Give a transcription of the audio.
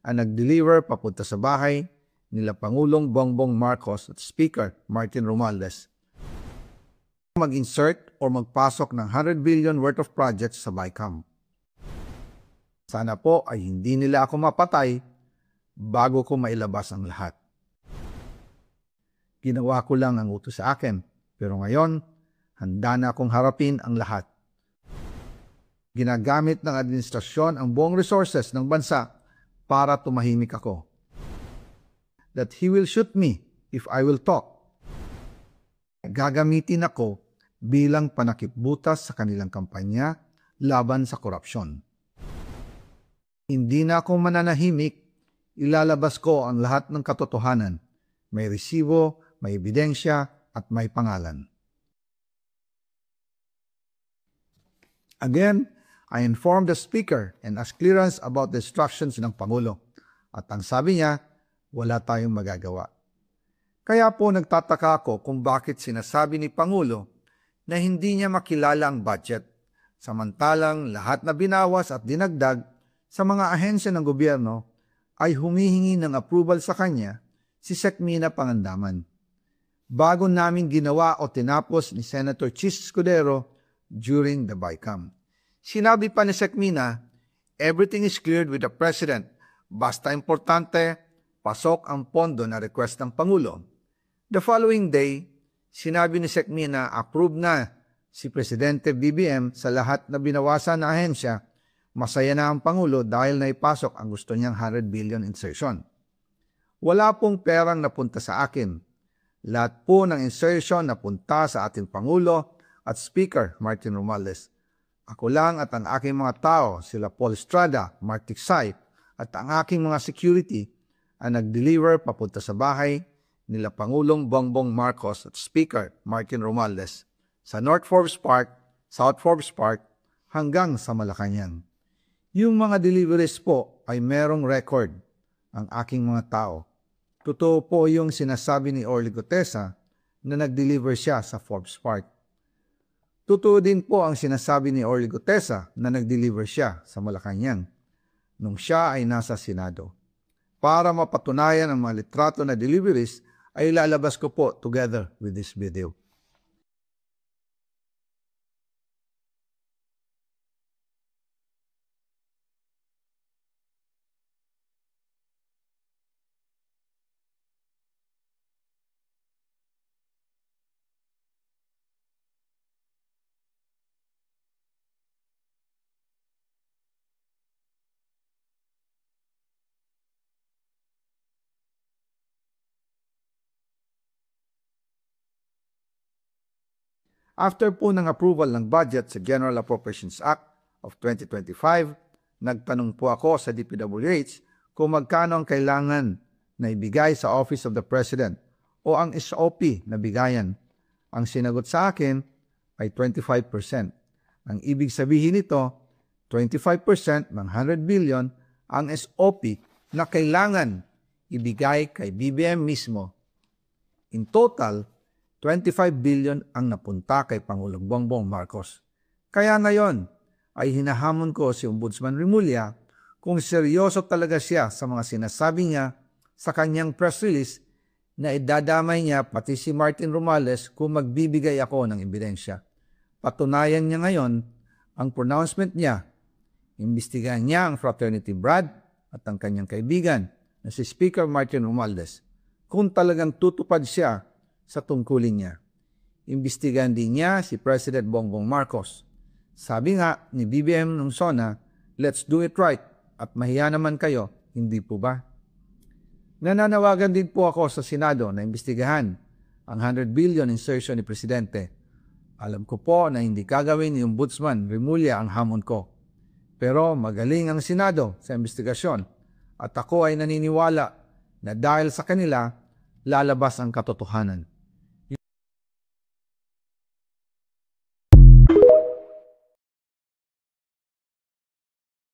ang nag-deliver papunta sa bahay nila Pangulong Bongbong Marcos at Speaker Martin Romualdez. Mag-insert o magpasok ng 100 billion worth of projects sa BICAM. Sana po ay hindi nila ako mapatay bago ko mailabas ang lahat. Ginawa ko lang ang utos sa akin, pero ngayon, handa na akong harapin ang lahat. Ginagamit ng administrasyon ang buong resources ng bansa para tumahimik ako. That he will shoot me if I will talk. Gagamitin ako bilang panakipbutas sa kanilang kampanya laban sa korupsyon. Hindi na ako mananahimik, ilalabas ko ang lahat ng katotohanan. May resibo, may ebidensya, at may pangalan. Again, I informed the Speaker and asked clearance about the instructions ng Pangulo. At ang sabi niya, wala tayong magagawa. Kaya po nagtataka ako kung bakit sinasabi ni Pangulo na hindi niya makilala ang budget, samantalang lahat na binawas at dinagdag sa mga ahensya ng gobyerno ay humihingi ng approval sa kanya si Sec. Mina Pangandaman. Bago namin ginawa o tinapos ni Senator Chis Escudero during the BICAM. Sinabi pa ni Sec. Mina, everything is cleared with the President. Basta importante, pasok ang pondo na request ng Pangulo. The following day, sinabi ni Sec. Mina, approve na si Presidente BBM sa lahat na binawasan na ahensya. Masaya na ang Pangulo dahil naipasok ang gusto niyang 100 billion insertion. Wala pong perang napunta sa akin. Lahat po ng insertion napunta sa ating Pangulo at Speaker Martin Romualdez. Ako lang at ang aking mga tao, sila Paul Estrada, Mark Tiksay, at ang aking mga security ang nag-deliver papunta sa bahay nila Pangulong Bongbong Marcos at Speaker Martin Romualdez sa North Forbes Park, South Forbes Park, hanggang sa Malacanang. Yung mga deliveries po ay merong record ang aking mga tao. Totoo po yung sinasabi ni Orly Gutesa na nag-deliver siya sa Forbes Park. Totoo din po ang sinasabi ni Orly Gutesa na nag-deliver siya sa Malacanang nung siya ay nasa Senado. Para mapatunayan ang mga litrato na deliveries ay ilalabas ko po together with this video. After po ng approval ng budget sa General Appropriations Act of 2025, nagtanong po ako sa DPWH kung magkano ang kailangan na ibigay sa Office of the President o ang SOP na bigayan. Ang sinagot sa akin ay 25%. Ang ibig sabihin nito, 25% ng 100 billion ang SOP na kailangan ibigay kay BBM mismo. In total, 25 billion ang napunta kay Pangulong Bongbong Marcos. Kaya ngayon ay hinahamon ko si Ombudsman Remulla kung seryoso talaga siya sa mga sinasabi niya sa kanyang press release na idadamay niya pati si Martin Romualdez kung magbibigay ako ng ebidensya. Patunayan niya ngayon ang pronouncement niya. Imbestigahan niya ang Fraternity Brad at ang kanyang kaibigan na si Speaker Martin Romualdez kung talagang tutupad siya sa tungkulin niya. Imbestigahan din niya si President Bongbong Marcos. Sabi nga ni BBM nung SONA, let's do it right at mahiya naman kayo, hindi po ba? Nananawagan din po ako sa Senado na imbestigahan ang 100 billion insertion ni Presidente. Alam ko po na hindi gagawin ni Ombudsman Remulla ang hamon ko. Pero magaling ang Senado sa imbestigasyon at ako ay naniniwala na dahil sa kanila, lalabas ang katotohanan.